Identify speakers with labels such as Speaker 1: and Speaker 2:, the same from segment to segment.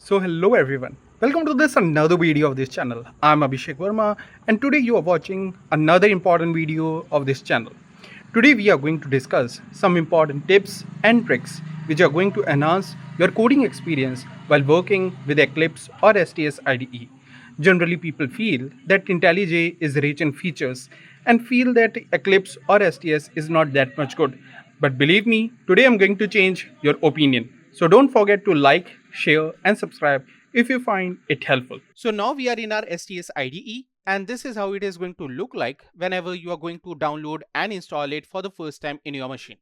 Speaker 1: So hello everyone, welcome to this another video of this channel. I'm Abhishek Verma and today you are watching another important video of this channel. Today we are going to discuss some important tips and tricks which are going to enhance your coding experience while working with Eclipse or STS IDE. Generally people feel that IntelliJ is rich in features and feel that Eclipse or STS is not that much good. But believe me, today I'm going to change your opinion. So don't forget to like, share and subscribe if you find it helpful.
Speaker 2: So now we are in our STS IDE and this is how it is going to look like whenever you are going to download and install it for the first time in your machine.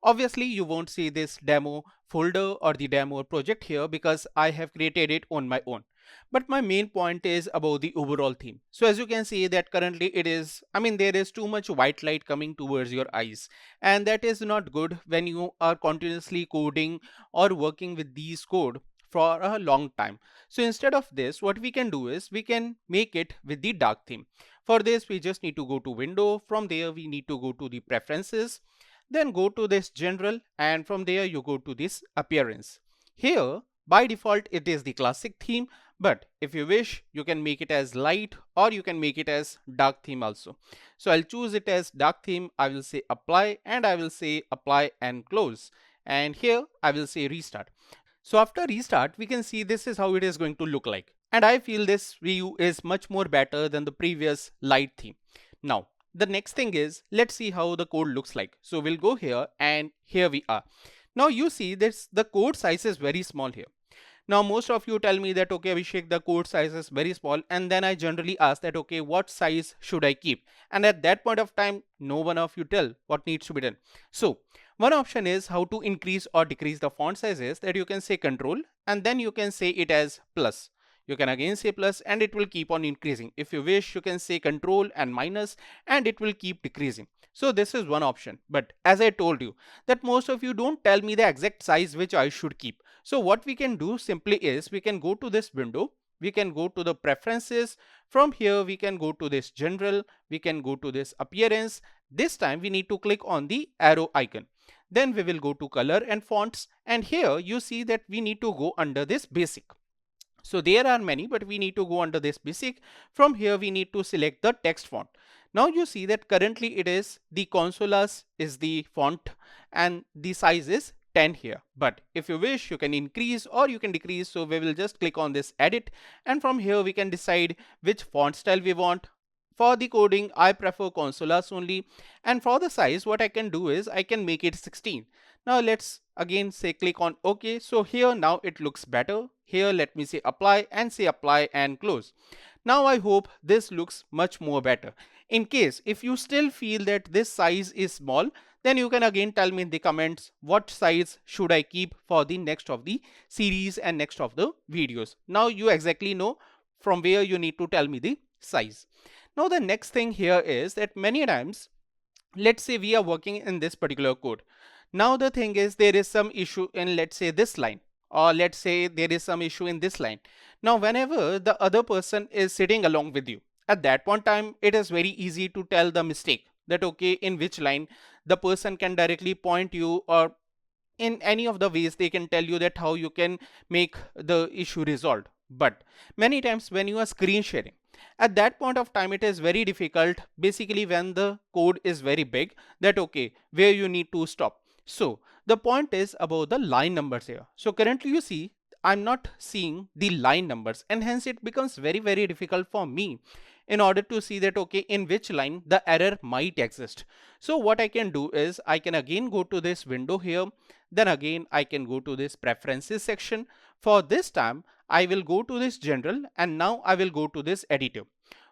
Speaker 2: Obviously, you won't see this demo folder or the demo project here because I have created it on my own. But my main point is about the overall theme. So as you can see that currently there is too much white light coming towards your eyes. And that is not good when you are continuously coding or working with these code for a long time. So instead of this, what we can do is we can make it with the dark theme. For this, we just need to go to window. From there, we need to go to the preferences. Then go to this general and from there you go to this appearance. Here by default it is the classic theme, but if you wish you can make it as light or you can make it as dark theme also. So I'll choose it as dark theme. I will say apply and I will say apply and close, and here I will say restart. So after restart we can see this is how it is going to look like, and I feel this view is much more better than the previous light theme. Now the next thing is, let's see how the code looks like. So we'll go here and here we are. Now you see this, the code size is very small here. Now most of you tell me that okay Abhishek, the code size is very small, and then I generally ask that okay what size should I keep, and at that point of time no one of you tell what needs to be done. So one option is how to increase or decrease the font sizes, that you can say control and then you can say it as plus. You can again say plus and it will keep on increasing. If you wish you can say control and minus and it will keep decreasing. So this is one option, but as I told you that most of you don't tell me the exact size which I should keep. So what we can do simply is we can go to this window, we can go to the preferences. From here we can go to this general, we can go to this appearance. This time we need to click on the arrow icon. Then we will go to color and fonts, and here you see that we need to go under this basic. So there are many, but we need to go under this basic. From here we need to select the text font. Now you see that currently it is the Consolas is the font and the size is 10 here. But if you wish you can increase or you can decrease. So we will just click on this edit, and from here we can decide which font style we want. For the coding I prefer Consolas only, and for the size what I can do is I can make it 16. Now let's again say click on OK. So here now it looks better. Here let me say apply and say apply and close. Now I hope this looks much more better. In case if you still feel that this size is small, then you can again tell me in the comments what size should I keep for the next of the series and next of the videos. Now you exactly know from where you need to tell me the size. Now the next thing here is that many times, let's say we are working in this particular code. Now the thing is there is some issue in, let's say, this line, or let's say there is some issue in this line. Now whenever the other person is sitting along with you, at that point time it is very easy to tell the mistake, that okay in which line the person can directly point you, or in any of the ways they can tell you that how you can make the issue resolved. But many times when you are screen sharing, at that point of time it is very difficult, basically when the code is very big, that okay where you need to stop. So the point is about the line numbers here. So currently you see I'm not seeing the line numbers, and hence it becomes very difficult for me in order to see that okay in which line the error might exist. So what I can do is I can again go to this window here, then again I can go to this preferences section. For this time I will go to this general, and now I will go to this editor.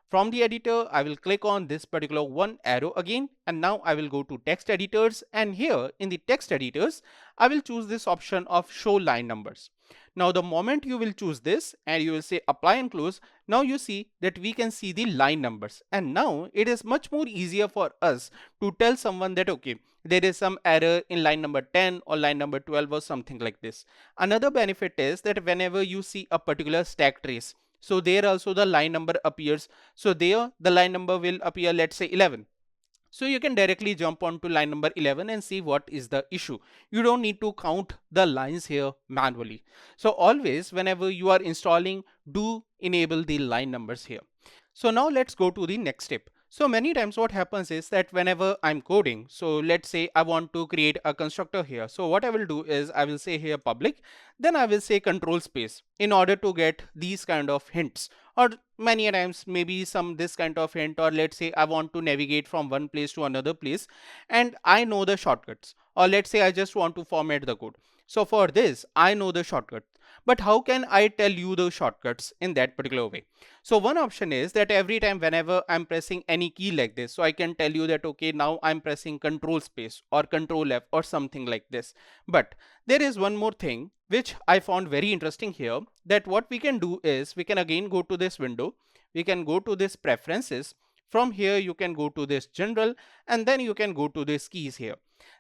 Speaker 2: From the editor I will click on this particular one arrow again, and now I will go to text editors, and here in the text editors I will choose this option of show line numbers. Now the moment you will choose this and you will say apply and close, now you see that we can see the line numbers, and now it is much more easier for us to tell someone that okay there is some error in line number 10 or line number 12 or something like this. Another benefit is that whenever you see a particular stack trace, so there also the line number appears. So there the line number will appear, let's say 11. So you can directly jump on to line number 11 and see what is the issue. You don't need to count the lines here manually. So always whenever you are installing, do enable the line numbers here. So now let's go to the next step. So many times what happens is that whenever I'm coding, so let's say I want to create a constructor here. So what I will do is I will say here public, then I will say control space in order to get these kind of hints, or many times maybe some this kind of hint, or let's say I want to navigate from one place to another place and I know the shortcuts, or let's say I just want to format the code. So for this I know the shortcut, but how can I tell you the shortcuts in that particular way? So one option is that every time whenever I'm pressing any key like this, so I can tell you that okay, now I'm pressing control space or control F or something like this. But there is one more thing which I found very interesting here, that what we can do is we can again go to this window, we can go to this preferences. From here you can go to this general, and then you can go to this keys here.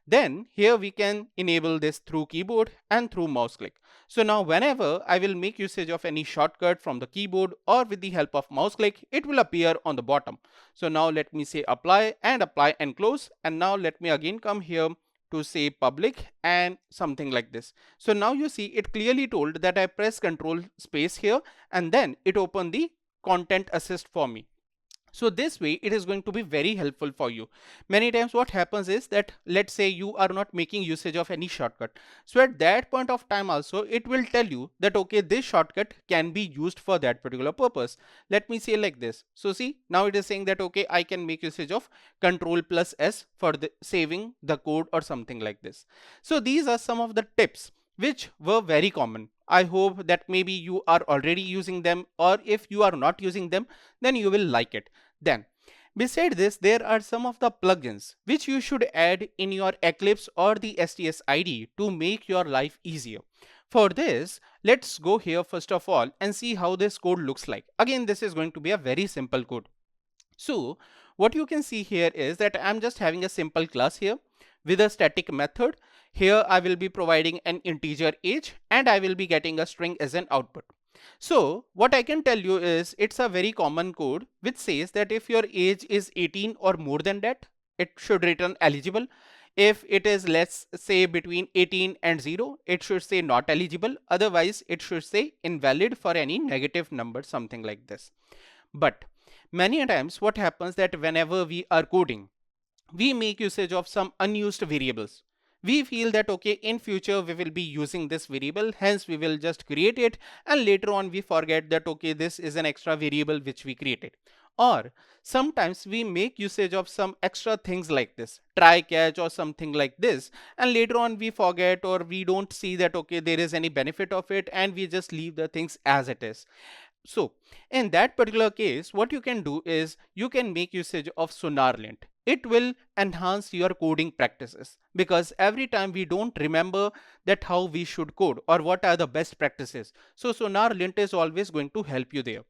Speaker 2: Then here we can enable this through keyboard and through mouse click. So now whenever I will make usage of any shortcut from the keyboard or with the help of mouse click, it will appear on the bottom. So now let me say apply and close. And now let me again come here to say public and something like this. So now you see it clearly told that I press control space here and then it opened the content assist for me. So this way it is going to be very helpful for you. Many times what happens is that let's say you are not making usage of any shortcut. So at that point of time also it will tell you that okay, this shortcut can be used for that particular purpose. Let me say like this. So see, now it is saying that okay, I can make usage of control plus S for the saving the code or something like this. So these are some of the tips which were very common. I hope that maybe you are already using them, or if you are not using them, then you will like it. Then, beside this, there are some of the plugins which you should add in your Eclipse or the STS IDE to make your life easier. For this, let's go here first of all and see how this code looks like. Again, this is going to be a very simple code. So what you can see here is that I'm just having a simple class here with a static method. Here I will be providing an integer age and I will be getting a string as an output. So what I can tell you is it's a very common code which says that if your age is 18 or more than that, it should return eligible. If it is, let's say, between 18 and 0, it should say not eligible. Otherwise it should say invalid for any negative number, something like this. But many times what happens that whenever we are coding, we make usage of some unused variables. We feel that okay, in future we will be using this variable, hence we will just create it, and later on we forget that okay, this is an extra variable which we created. Or sometimes we make usage of some extra things like this, try catch or something like this, and later on we forget or we don't see that okay, there is any benefit of it, and we just leave the things as it is. So in that particular case, what you can do is you can make usage of SonarLint. It will enhance your coding practices, because every time we don't remember that how we should code or what are the best practices. So SonarLint is always going to help you there.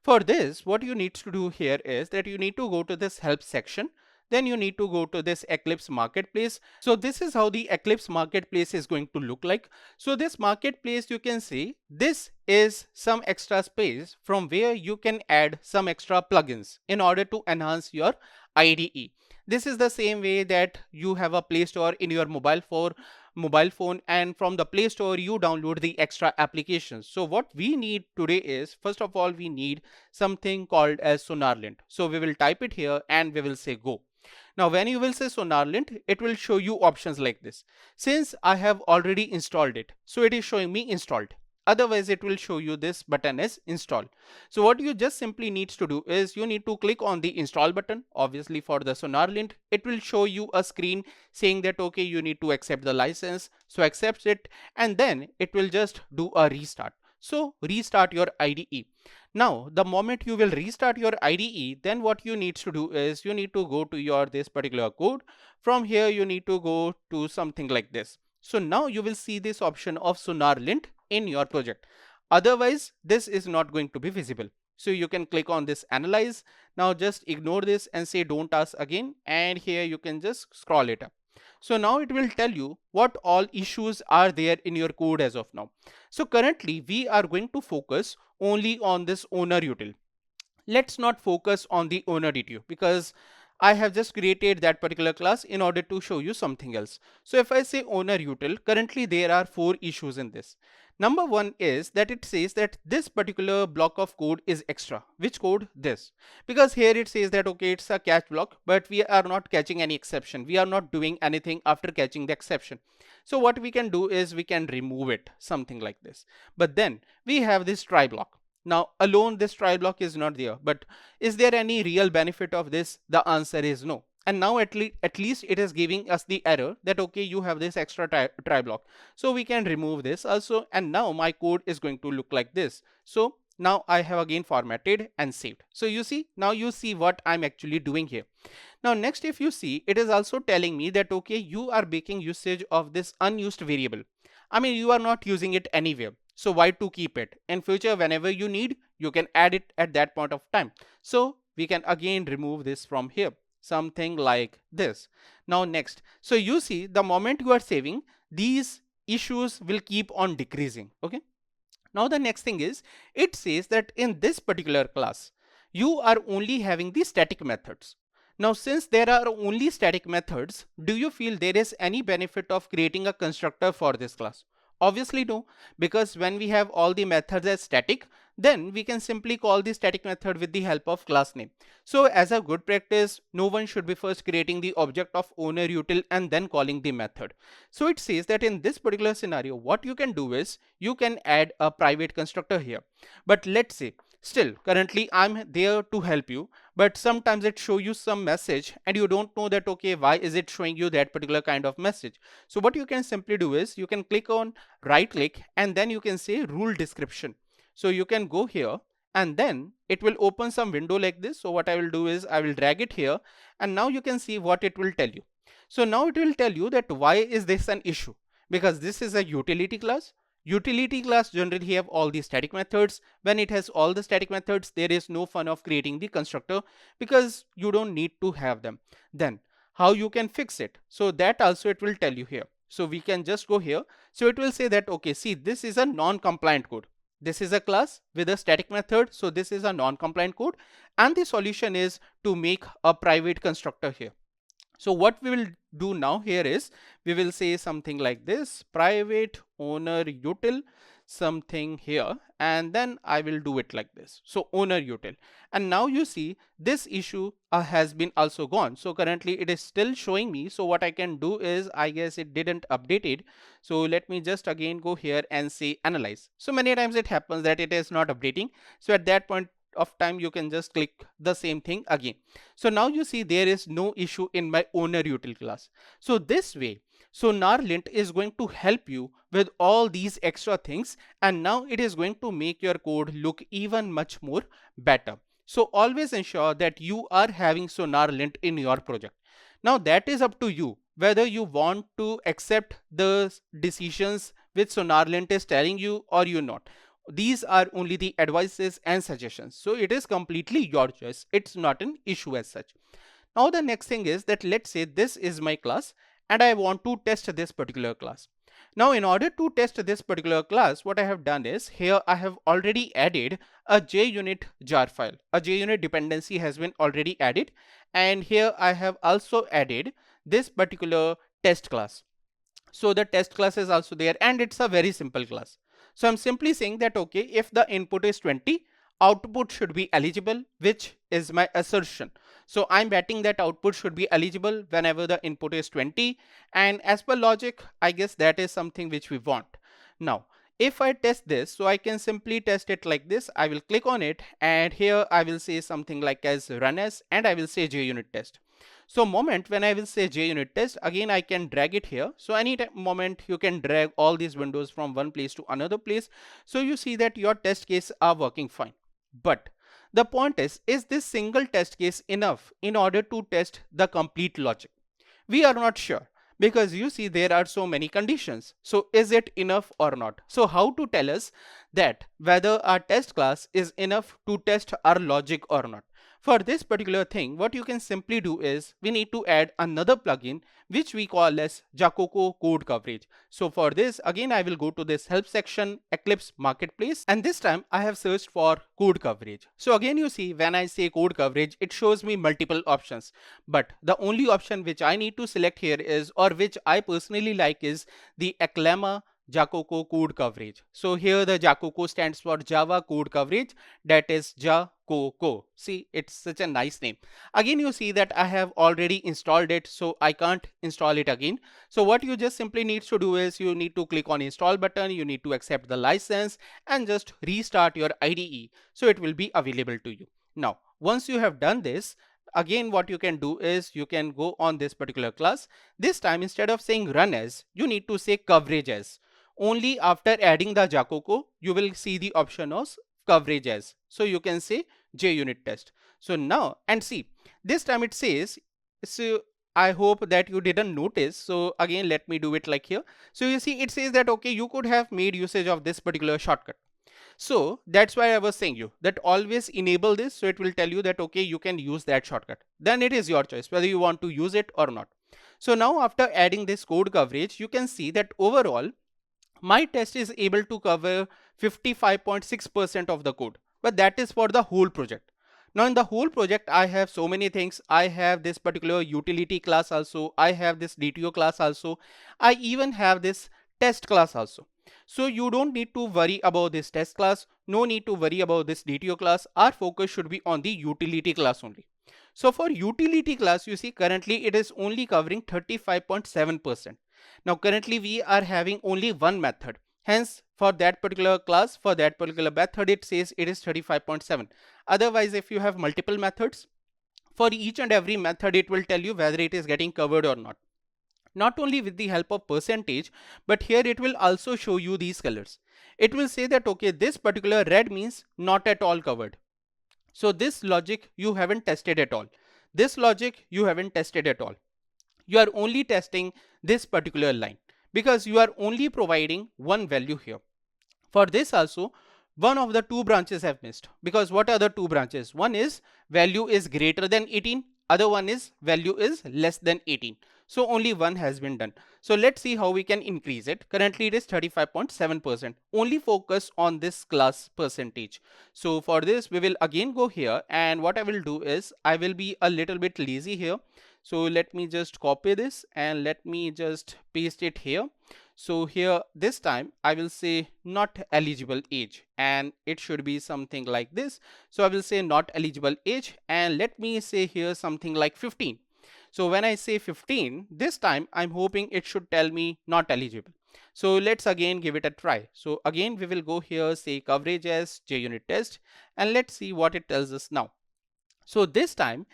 Speaker 2: For this, what you need to do here is that you need to go to this help section. Then you need to go to this Eclipse marketplace. So this is how the Eclipse marketplace is going to look like. So this marketplace, you can see this is some extra space from where you can add some extra plugins in order to enhance your IDE. This is the same way that you have a Play Store in your mobile phone, and from the Play Store you download the extra applications. So what we need today is, first of all, we need something called as SonarLint. So we will type it here and we will say go. Now when you will say SonarLint, it will show you options like this. Since I have already installed it, so it is showing me installed. Otherwise it will show you this button as install. So what you just simply need to do is you need to click on the install button. Obviously for the SonarLint, it will show you a screen saying that okay, you need to accept the license. So accept it, and then it will just do a restart. So restart your IDE. Now the moment you will restart your IDE, then what you need to do is you need to go to your this particular code. From here you need to go to something like this. So now you will see this option of SonarLint in your project. Otherwise this is not going to be visible. So you can click on this analyze. Now just ignore this and say don't ask again, and here you can just scroll it up. So now it will tell you what all issues are there in your code as of now. So currently we are going to focus only on this owner util. Let's not focus on the owner DTU, because I have just created that particular class in order to show you something else. So if I say owner util, currently there are 4 issues in this. Number one is that it says that this particular block of code is extra. Which code? This. Because here it says that okay, it's a catch block, but we are not catching any exception. We are not doing anything after catching the exception. So what we can do is we can remove it, something like this. But then we have this try block. Now alone this try block is not there, but is there any real benefit of this? The answer is no. And now at least it is giving us the error that okay, you have this extra try block. So we can remove this also, and now my code is going to look like this. So now I have again formatted and saved. So you see, now you see what I'm actually doing here. Now next, if you see, it is also telling me that okay, you are making usage of this unused variable. I mean, you are not using it anywhere. So why to keep it? In future, whenever you need, you can add it at that point of time. So we can again remove this from here, something like this. Now next, so you see, the moment you are saving, these issues will keep on decreasing. Okay. Now the next thing is, it says that in this particular class, you are only having the static methods. Now since there are only static methods, do you feel there is any benefit of creating a constructor for this class? Obviously no, because when we have all the methods as static, then we can simply call the static method with the help of class name. So as a good practice, no one should be first creating the object of owner util and then calling the method. So it says that in this particular scenario, what you can do is you can add a private constructor here. But let's say, still currently I'm there to help you, but sometimes it shows you some message and you don't know that okay, why is it showing you that particular kind of message. So what you can simply do is you can click on right click and then you can say rule description. So you can go here and then it will open some window like this. So what I will do is I will drag it here and now you can see what it will tell you. So now it will tell you that why is this an issue, because this is a utility class. Utility class generally have all the static methods. When it has all the static methods, there is no fun of creating the constructor because you don't need to have them. Then how you can fix it? So that also it will tell you here. So we can just go here. So it will say that okay, see, this is a non-compliant code. This is a class with a static method. So this is a non-compliant code and the solution is to make a private constructor here. So what we will do now here is we will say something like this, private owner util something here, and then I will do it like this. So owner util, and now you see this issue has been also gone. So currently it is still showing me. So what I can do is, I guess it didn't update it. So let me just again go here and say analyze. So many times it happens that it is not updating. So at that point of time you can just click the same thing again. So now you see there is no issue in my owner util class. So this way SonarLint is going to help you with all these extra things, and now it is going to make your code look even much more better. So always ensure that you are having SonarLint in your project. Now that is up to you whether you want to accept the decisions which SonarLint is telling you or you not. These are only the advices and suggestions. So it is completely your choice. It's not an issue as such. Now the next thing is that let's say this is my class and I want to test this particular class. Now in order to test this particular class, what I have done is here I have already added a JUnit jar file. A JUnit dependency has been already added, and here I have also added this particular test class. So the test class is also there and it's a very simple class. So I'm simply saying that okay, if the input is 20, output should be eligible, which is my assertion. So I'm betting that output should be eligible whenever the input is 20, and as per logic, I guess that is something which we want. Now if I test this, so I can simply test it like this. I will click on it and here I will say something like as run as, and I will say JUnit test. So moment when I will say JUnit test, again I can drag it here. So any moment you can drag all these windows from one place to another place. So you see that your test case are working fine. But the point is this single test case enough in order to test the complete logic? We are not sure, because you see there are so many conditions. So is it enough or not? So how to tell us that whether our test class is enough to test our logic or not? For this particular thing, what you can simply do is we need to add another plugin which we call as Jacoco code coverage. So for this, again, I will go to this help section, Eclipse marketplace, and this time I have searched for code coverage. So again, you see when I say code coverage, it shows me multiple options, but the only option which I need to select here is, or which I personally like, is the EclEmma Jacoco code coverage. So here the Jacoco stands for Java code coverage, that is Jacoco. See, it's such a nice name. Again, you see that I have already installed it, so I can't install it again. So what you just simply need to do is you need to click on install button, you need to accept the license and just restart your IDE. So it will be available to you. Now, once you have done this, again what you can do is you can go on this particular class. This time instead of saying run as, you need to say coverage as. Only after adding the Jacoco, you will see the option of coverage as. So you can say JUnit test. So now, and see, this time it says, so I hope that you didn't notice. So again, let me do it like here. So you see, it says that, okay, you could have made usage of this particular shortcut. So that's why I was saying you that always enable this. So it will tell you that, okay, you can use that shortcut. Then it is your choice whether you want to use it or not. So now after adding this code coverage, you can see that overall, my test is able to cover 55.6% of the code, but that is for the whole project. Now in the whole project, I have so many things. I have this particular utility class also. I have this DTO class also. I even have this test class also. So you don't need to worry about this test class. No need to worry about this DTO class. Our focus should be on the utility class only. So for utility class, you see currently it is only covering 35.7%. Now currently we are having only one method. Hence for that particular class, for that particular method, it says it is 35.7. Otherwise, if you have multiple methods, for each and every method, it will tell you whether it is getting covered or not. Not only with the help of percentage, but here it will also show you these colors. It will say that, okay, this particular red means not at all covered. So this logic you haven't tested at all. This logic you haven't tested at all. You are only testing this particular line because you are only providing one value here. For this also, one of the two branches have missed, because what are the two branches? One is value is greater than 18, other one is value is less than 18. So only one has been done. So let's see how we can increase it. Currently it is 35.7%. Only focus on this class percentage. So for this we will again go here, and what I will do is I will be a little bit lazy here. So let me just copy this and let me just paste it here. So here this time I will say not eligible age, and it should be something like this. So I will say not eligible age, and let me say here something like 15. So when I say 15, this time I'm hoping it should tell me not eligible. So let's again give it a try. So again we will go here, say coverage as JUnit test, and let's see what it tells us now. So this time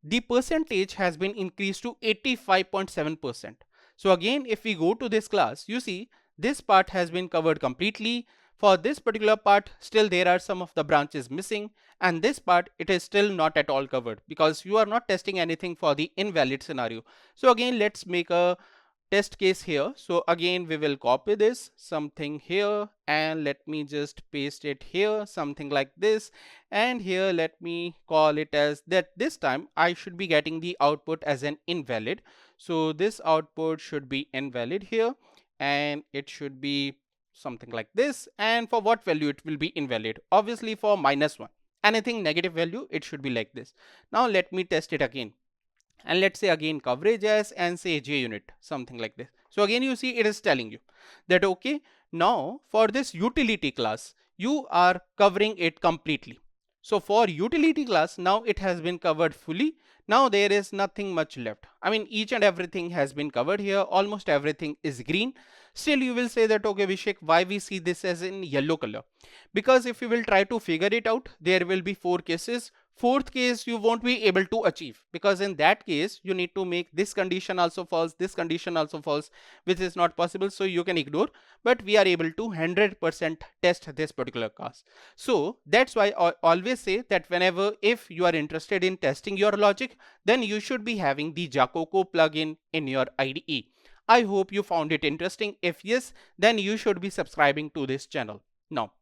Speaker 2: the percentage has been increased to 85.7%. So again, if we go to this class, you see this part has been covered completely. For this particular part, still there are some of the branches missing, and this part it is still not at all covered because you are not testing anything for the invalid scenario. So again, let's make a test case here. So again we will copy this something here, and let me just paste it here something like this, and here let me call it as that. This time I should be getting the output as an invalid. So this output should be invalid here, and it should be something like this. And for what value it will be invalid? Obviously for -1. Anything negative value, it should be like this. Now let me test it again, and let's say again coverage as, and say JUnit, something like this. So again you see it is telling you that, okay, now for this utility class you are covering it completely. So for utility class now it has been covered fully. Now there is nothing much left. I mean, each and everything has been covered here. Almost everything is green. Still you will say that, okay Vishek, why we see this as in yellow color? Because if you will try to figure it out, there will be 4 cases. Fourth case you won't be able to achieve, because in that case you need to make this condition also false, this condition also false, which is not possible. So you can ignore, but we are able to 100% test this particular class. So that's why I always say that whenever if you are interested in testing your logic, then you should be having the Jacoco plugin in your IDE. I hope you found it interesting. If yes, then you should be subscribing to this channel. Now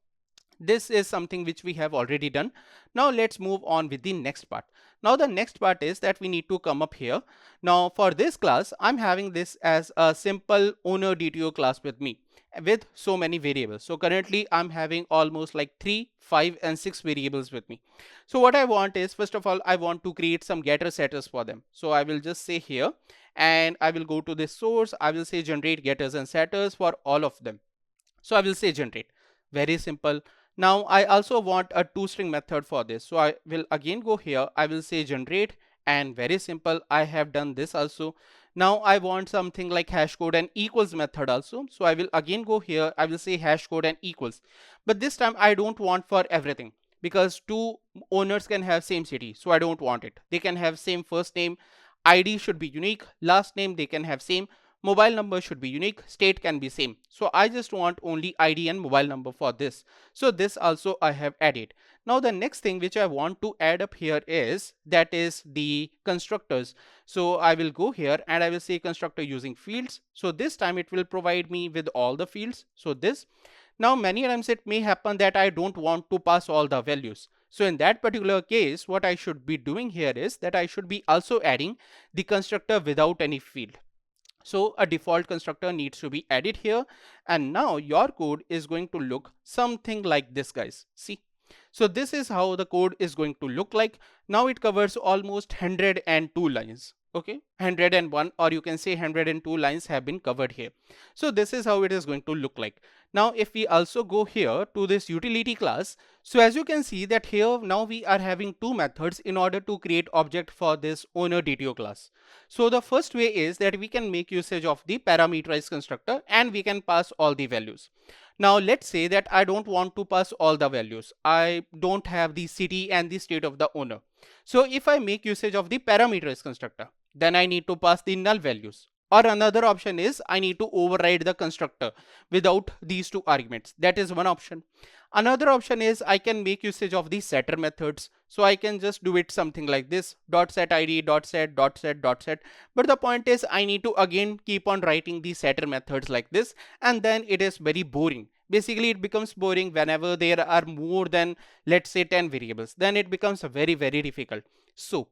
Speaker 2: This is something which we have already done. Now let's move on with the next part. Now the next part is that we need to come up here. Now for this class, I'm having this as a simple owner DTO class with me with so many variables. So currently I'm having almost like 3, 5 and 6 variables with me. So what I want is, first of all, I want to create some getter setters for them. So I will just say here, and I will go to this source. I will say generate getters and setters for all of them. So I will say generate. Very simple. Now I also want a toString method for this. So I will again go here. I will say generate, and very simple. I have done this also. Now I want something like hash code and equals method also. So I will again go here. I will say hash code and equals. But this time I don't want for everything, because two owners can have same city. So I don't want it. They can have same first name. ID should be unique. Last name they can have same. Mobile number should be unique, state can be same. So I just want only ID and mobile number for this. So this also I have added. Now the next thing which I want to add up here is, that is the constructors. So I will go here and I will say constructor using fields. So this time it will provide me with all the fields. So this. Now many times it may happen that I don't want to pass all the values. So in that particular case, what I should be doing here is that I should be also adding the constructor without any field. So a default constructor needs to be added here, and now your code is going to look something like this, guys. See, so this is how the code is going to look like. Now it covers almost 102 lines. Okay, 101, or you can say 102 lines have been covered here. So this is how it is going to look like. Now if we also go here to this utility class, so as you can see that here now we are having two methods in order to create object for this owner DTO class. So the first way is that we can make usage of the parameterized constructor and we can pass all the values. Now let's say that I don't want to pass all the values. I don't have the city and the state of the owner. So if I make usage of the parameterized constructor, then I need to pass the null values. Or another option is I need to override the constructor without these two arguments. That is one option. Another option is I can make usage of the setter methods. So I can just do it something like this, dot set id, dot set, dot set, dot set. But the point is I need to again keep on writing the setter methods like this, and then it is very boring. Basically it becomes boring whenever there are more than, let's say, 10 variables. Then it becomes very difficult. So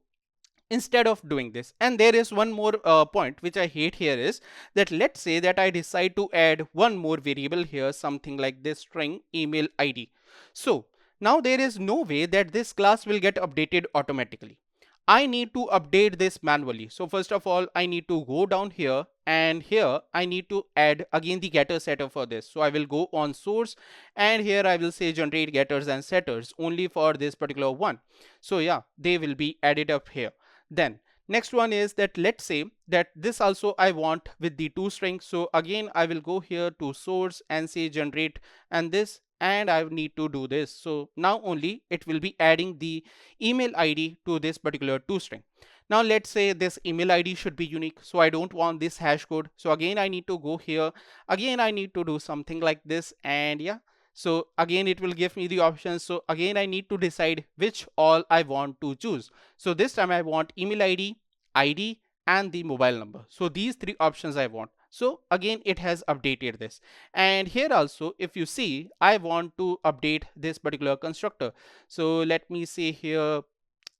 Speaker 2: instead of doing this, and there is one more point which I hate here is that let's say that I decide to add one more variable here, something like this string email ID. So now there is no way that this class will get updated automatically. I need to update this manually. So first of all, I need to go down here, and here I need to add again the getter setter for this. So I will go on source, and here I will say generate getters and setters only for this particular one. So yeah, they will be added up here. Then next one is that let's say that this also I want with the toString. So again I will go here to source and say generate and this, and I need to do this. So now only it will be adding the email ID to this particular toString. Now let's say this email ID should be unique. So I don't want this hash code. So again I need to go here. Again I need to do something like this, and yeah. So again it will give me the options. So again I need to decide which all I want to choose. So this time I want email ID, and the mobile number. So these three options I want. So again it has updated this, and here also if you see I want to update this particular constructor. So let me say here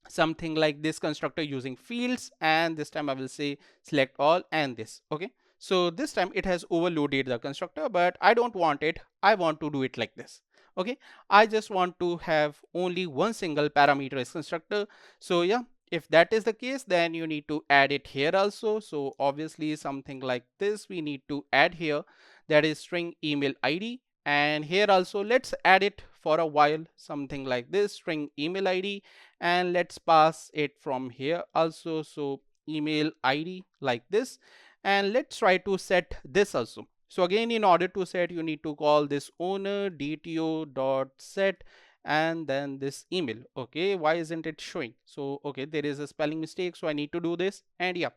Speaker 2: something like this constructor using fields, and this time I will say select all and this. Okay, so this time it has overloaded the constructor, but I don't want it. I want to do it like this. Okay, I just want to have only one single parameterized constructor. So yeah, if that is the case, then you need to add it here also. So obviously something like this we need to add here, that is string email ID, and here also let's add it for a while, something like this string email ID, and let's pass it from here also. So email ID like this, and let's try to set this also. So again in order to set you need to call this owner DTO dot set and then this email. Okay, why isn't it showing? So okay, there is a spelling mistake, so I need to do this, and yeah,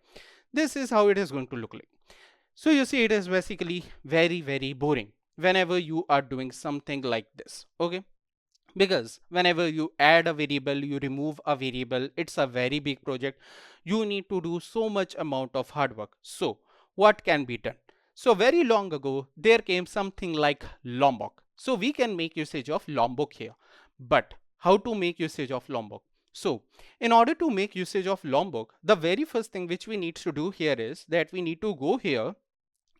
Speaker 2: this is how it is going to look like. So you see it is basically very boring whenever you are doing something like this. Okay, because whenever you add a variable, you remove a variable, it's a very big project. You need to do so much amount of hard work. So what can be done? So very long ago there came something like Lombok. So we can make usage of Lombok here. But how to make usage of Lombok? So in order to make usage of Lombok, the very first thing which we need to do here is that we need to go here,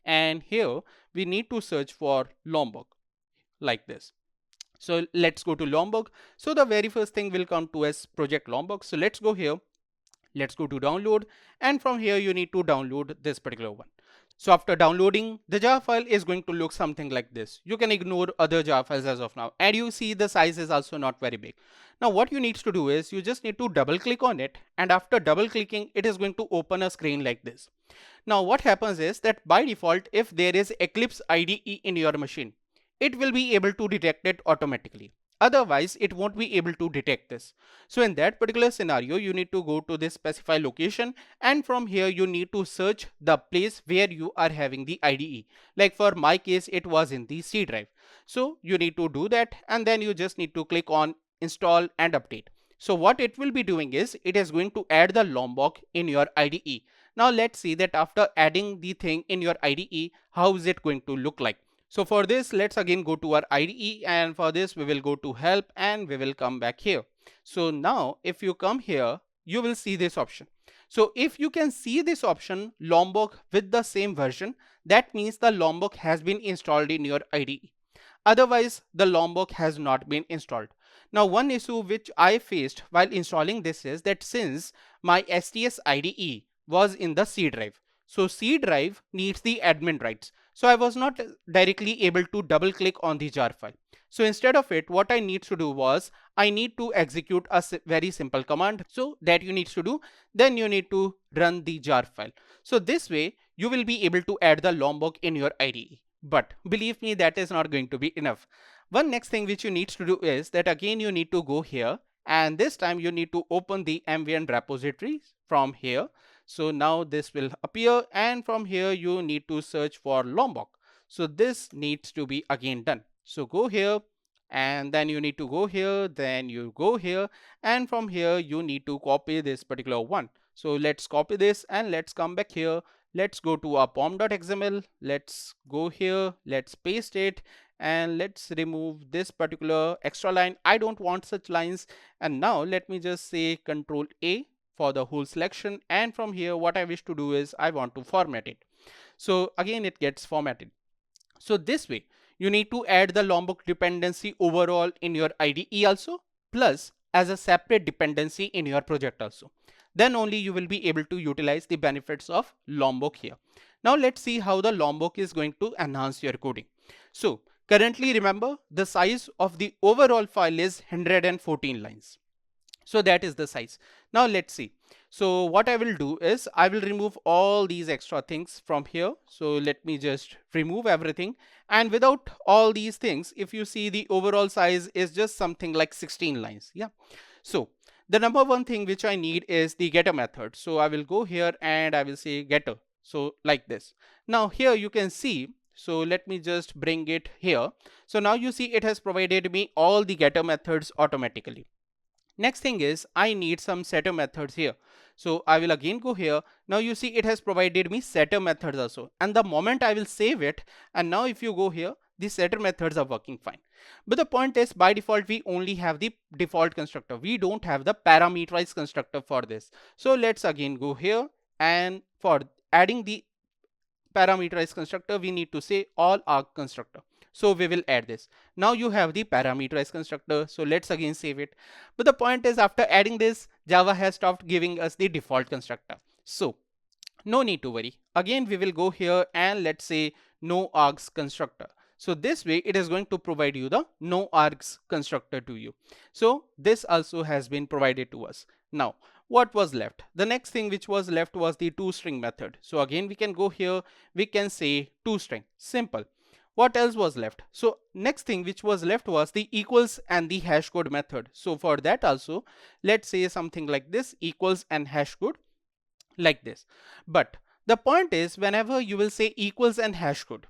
Speaker 2: and here we need to search for Lombok like this. So let's go to Lombok. So the very first thing will come to us project Lombok. So let's go here. Let's go to download, and from here you need to download this particular one. So after downloading, the jar file is going to look something like this. You can ignore other jar files as of now, and you see the size is also not very big. Now what you need to do is you just need to double click on it, and after double clicking it is going to open a screen like this. Now what happens is that by default, if there is Eclipse IDE in your machine, it will be able to detect it automatically. Otherwise, it won't be able to detect this. So in that particular scenario, you need to go to this specify location, and from here you need to search the place where you are having the IDE. Like for my case, it was in the C drive. So you need to do that, and then you just need to click on install and update. So what it will be doing is it is going to add the Lombok in your IDE. Now let's see that after adding the thing in your IDE, how is it going to look like. So for this, let's again go to our IDE, and for this we will go to help, and we will come back here. So now if you come here, you will see this option. So if you can see this option Lombok with the same version, that means the Lombok has been installed in your IDE. Otherwise, the Lombok has not been installed. Now one issue which I faced while installing this is that since my STS IDE was in the C drive, so C drive needs the admin rights. So I was not directly able to double click on the jar file. So instead of it, what I need to do was I need to execute a very simple command. So that you need to do, then you need to run the jar file. So this way you will be able to add the Lombok in your IDE. But believe me, that is not going to be enough. One next thing which you need to do is that again you need to go here, and this time you need to open the MVN repository from here. So now this will appear, and from here you need to search for Lombok. So this needs to be again done. So go here, and then you need to go here, then you go here, and from here you need to copy this particular one. So let's copy this, and let's come back here. Let's go to our pom.xml. Let's go here, let's paste it, and let's remove this particular extra line. I don't want such lines. And now let me just say Control A for the whole selection, and from here what I wish to do is I want to format it. So again it gets formatted. So this way you need to add the Lombok dependency overall in your IDE also, plus as a separate dependency in your project also. Then only you will be able to utilize the benefits of Lombok here. Now let's see how the Lombok is going to enhance your coding. So currently, remember, the size of the overall file is 114 lines. So that is the size. Now let's see. So what I will do is I will remove all these extra things from here. So let me just remove everything, and without all these things, if you see, the overall size is just something like 16 lines. Yeah. So the number one thing which I need is the getter method. So I will go here and I will say getter. So like this. Now here you can see, so let me just bring it here. So now you see it has provided me all the getter methods automatically. Next thing is I need some setter methods here. So I will again go here. Now you see it has provided me setter methods also. And the moment I will save it, and now if you go here, the setter methods are working fine. But the point is, by default, we only have the default constructor. We don't have the parameterized constructor for this. So let's again go here, and for adding the parameterized constructor, we need to say all arg constructor. So we will add this. Now you have the parameterized constructor. So let's again save it. But the point is, after adding this, Java has stopped giving us the default constructor. So no need to worry. Again, we will go here and let's say no args constructor. So this way it is going to provide you the no args constructor to you. So this also has been provided to us. Now what was left? The next thing which was left was the toString method. So again we can go here, we can say toString, simple. What else was left? So next thing which was left was the equals and the hash code method. So for that also, let's say something like this, equals and hash code like this. But the point is, whenever you will say equals and hash code,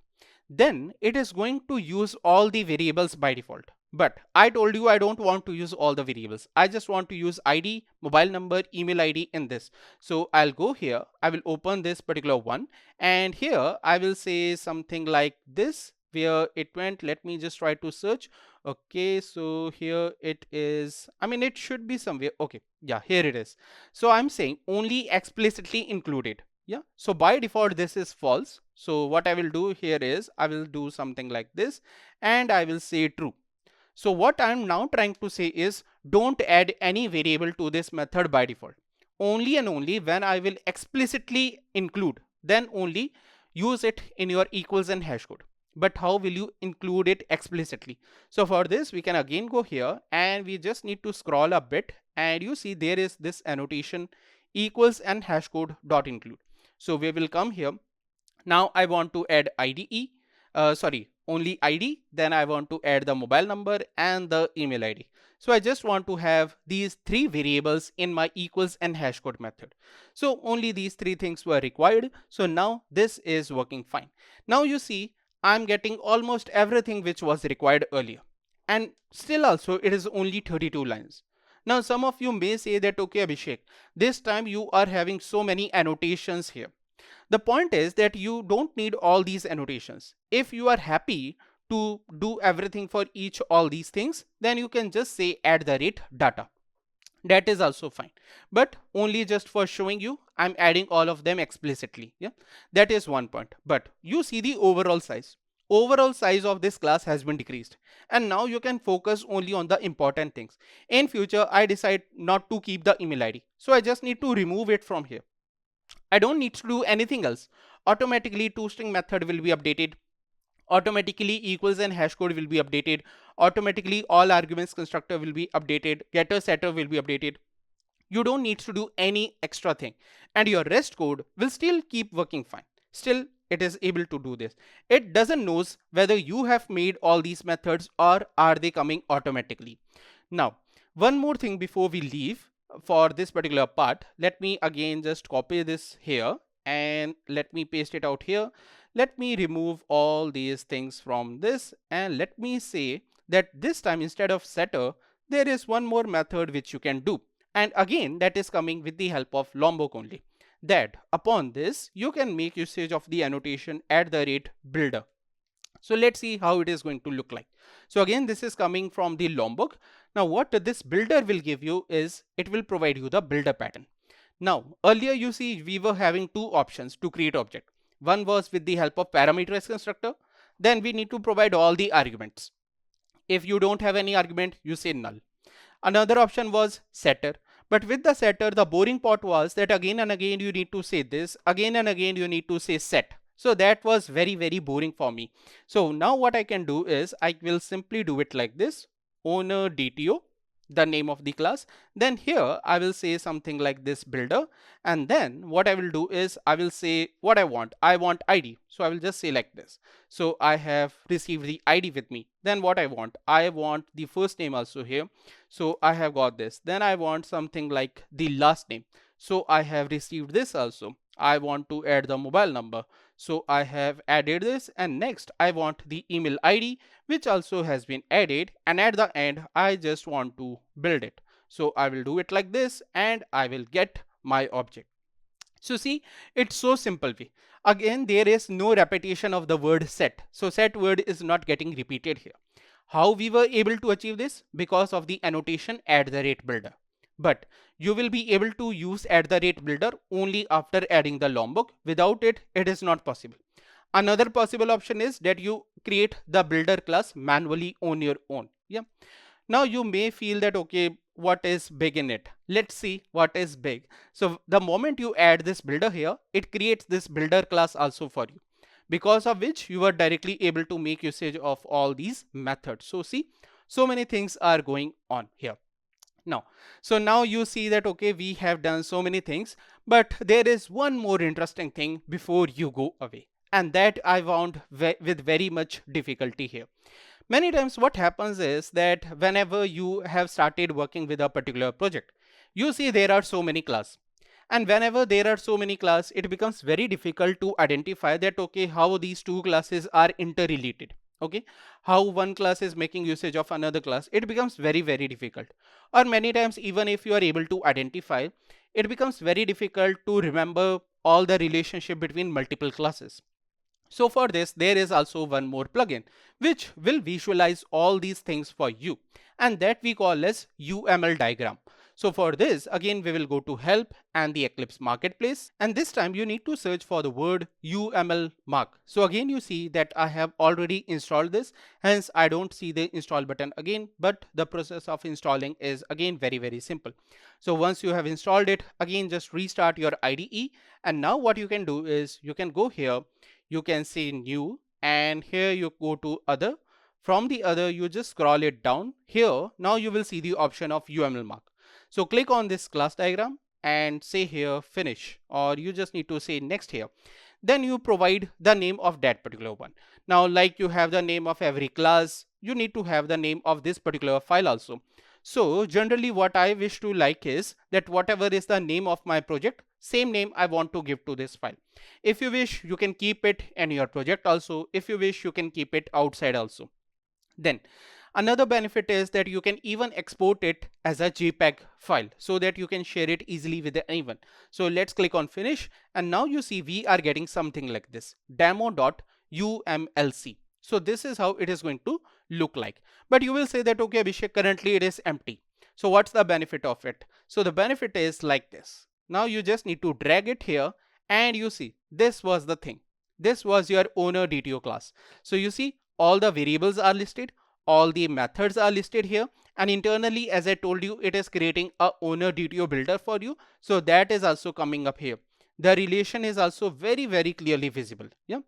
Speaker 2: then it is going to use all the variables by default. But I told you I don't want to use all the variables. I just want to use ID, mobile number, email ID in this. So I'll go here, I will open this particular one, and here I will say something like this, where it went. Let me just try to search. Okay, so here it is. I mean, it should be somewhere. Okay, yeah, here it is. So I'm saying only explicitly included. Yeah, so by default this is false. So what I will do here is I will do something like this and I will say true. So what I'm now trying to say is don't add any variable to this method by default. Only and only when I will explicitly include, then only use it in your equals and hash code. But how will you include it explicitly? So for this, we can again go here and we just need to scroll a bit, and you see there is this annotation equals and hash code dot include. So we will come here. Now I want to add IDE, only ID. Then I want to add the mobile number and the email ID. So I just want to have these three variables in my equals and hash code method. So only these three things were required. So now this is working fine. Now you see I'm getting almost everything which was required earlier. And still also it is only 32 lines. Now some of you may say that, okay Abhishek, this time you are having so many annotations here. The point is that you don't need all these annotations. If you are happy to do everything for each all these things, then you can just say @data. That is also fine. But only just for showing you, I'm adding all of them explicitly. Yeah, that is one point. But you see the overall size. Overall size of this class has been decreased. And now you can focus only on the important things. In future, I decide not to keep the email ID. So I just need to remove it from here. I don't need to do anything else. Automatically toString method will be updated. Automatically equals and hash code will be updated. Automatically all arguments constructor will be updated. Getter setter will be updated. You don't need to do any extra thing. And your REST code will still keep working fine. Still it is able to do this. It doesn't know whether you have made all these methods or are they coming automatically. Now, one more thing before we leave for this particular part, let me again just copy this here and let me paste it out here. Let me remove all these things from this and let me say that this time instead of setter, there is one more method which you can do. And again, that is coming with the help of Lombok only. That upon this, you can make usage of the annotation @builder. So let's see how it is going to look like. So again, this is coming from the Lombok. Now what this builder will give you is it will provide you the builder pattern. Now earlier you see we were having two options to create object. One was with the help of parameterized constructor. Then we need to provide all the arguments. If you don't have any argument, you say null. Another option was setter. But with the setter, the boring part was that again and again you need to say this. Again and again you need to say set. So that was very, very boring for me. So now what I can do is I will simply do it like this. Owner DTO, the name of the class. Then here I will say something like this builder. And then what I will do is I will say what I want. I want ID. So I will just say like this. So I have received the ID with me. Then what I want the first name also here. So I have got this. Then I want something like the last name. So I have received this also. I want to add the mobile number. So I have added this, and next I want the email ID which also has been added, and at the end I just want to build it. So I will do it like this and I will get my object. So see, it's so simple way. Again, there is no repetition of the word set. So set word is not getting repeated here. How we were able to achieve this? Because of the annotation @builder. But you will be able to use @builder only after adding the Lombok. Without it, it is not possible. Another possible option is that you create the builder class manually on your own. Yeah. Now you may feel that, okay, what is big in it? Let's see what is big. So the moment you add this builder here, it creates this builder class also for you, because of which you are directly able to make usage of all these methods. So see, so many things are going on here. Now you see that, okay, we have done so many things, but there is one more interesting thing before you go away, and that I found with very much difficulty here. Many times what happens is that whenever you have started working with a particular project, you see there are so many classes. And whenever there are so many classes, it becomes very difficult to identify that, okay, how these two classes are interrelated. Okay, how one class is making usage of another class, it becomes very, very difficult. Or many times, even if you are able to identify, it becomes very difficult to remember all the relationship between multiple classes. So for this, there is also one more plugin which will visualize all these things for you, and that we call as UML diagram. So for this, again, we will go to help and the Eclipse marketplace, and this time you need to search for the word UMLMark. So again, you see that I have already installed this, hence I don't see the install button again, but the process of installing is again very simple. So once you have installed it, again, just restart your IDE, and now what you can do is you can go here, you can say new, and here you go to other. From the other, you just scroll it down here. Now you will see the option of UMLMark. So click on this class diagram and say here finish, or you just need to say next here. Then you provide the name of that particular one. Now, like you have the name of every class, you need to have the name of this particular file also. So generally what I wish to like is that whatever is the name of my project, same name I want to give to this file. If you wish, you can keep it in your project also. If you wish, you can keep it outside also. Then another benefit is that you can even export it as a JPEG file so that you can share it easily with anyone. So let's click on finish, and now you see we are getting something like this, demo.umlc. So this is how it is going to look like. But you will say that, okay, Abhishek, currently it is empty. So what's the benefit of it? So the benefit is like this. Now you just need to drag it here, and you see this was the thing. This was your owner DTO class. So you see all the variables are listed, all the methods are listed here, and internally, as I told you, it is creating a owner DTO builder for you. So that is also coming up here. The relation is also very clearly visible. Yeah.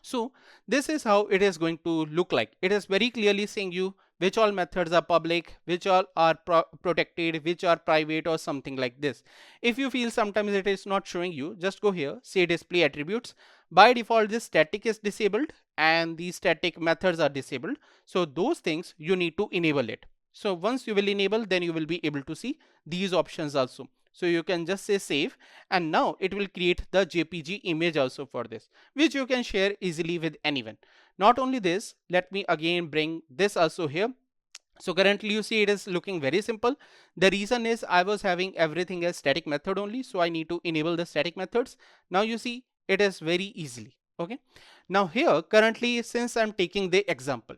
Speaker 2: So this is how it is going to look like. It is very clearly saying you which all methods are public, which all are protected, which are private, or something like this. If you feel sometimes it is not showing you, just go here, say display attributes. By default, this static is disabled and these static methods are disabled. So those things you need to enable it. So once you will enable, then you will be able to see these options also. So you can just say save, and now it will create the JPG image also for this, which you can share easily with anyone. Not only this, let me again bring this also here. So currently you see it is looking very simple. The reason is I was having everything as static method only, so I need to enable the static methods. Now you see it is very easily. Okay. Now here currently, since I'm taking the example,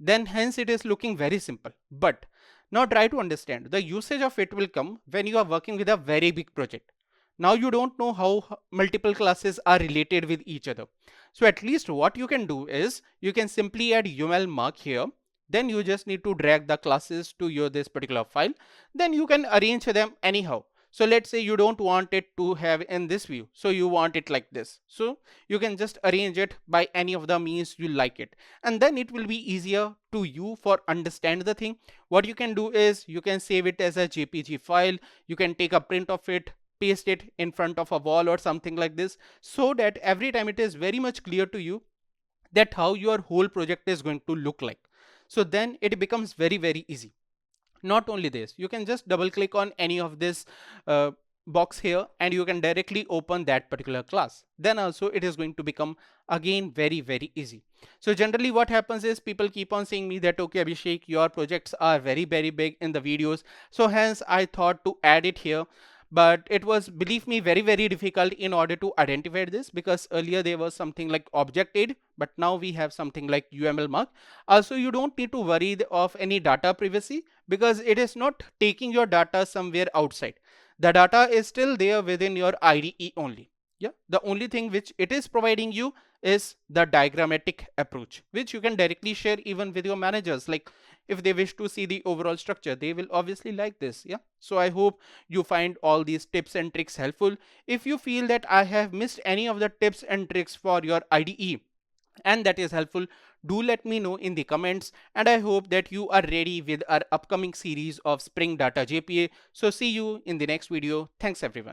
Speaker 2: then hence it is looking very simple. But now try to understand, the usage of it will come when you are working with a very big project. Now you don't know how multiple classes are related with each other. So at least what you can do is you can simply add UMLMark here. Then you just need to drag the classes to your this particular file. Then you can arrange them anyhow. So let's say you don't want it to have in this view, so you want it like this. So you can just arrange it by any of the means you like it, and then it will be easier to you for understand the thing. What you can do is you can save it as a JPG file. You can take a print of it, paste it in front of a wall or something like this, so that every time it is very much clear to you that how your whole project is going to look like. So then it becomes very easy. Not only this, you can just double click on any of this box here and you can directly open that particular class. Then also it is going to become again very easy. So generally what happens is people keep on saying me that, okay Abhishek, your projects are very big in the videos. So hence I thought to add it here. But it was, believe me, very difficult in order to identify this, because earlier there was something like object aid, but now we have something like UMLMark. Also, you don't need to worry of any data privacy, because it is not taking your data somewhere outside. The data is still there within your IDE only. Yeah, the only thing which it is providing you is the diagrammatic approach, which you can directly share even with your managers. Like if they wish to see the overall structure, they will obviously like this. Yeah. So I hope you find all these tips and tricks helpful. If you feel that I have missed any of the tips and tricks for your IDE and that is helpful, do let me know in the comments, and I hope that you are ready with our upcoming series of Spring Data JPA. So see you in the next video. Thanks everyone.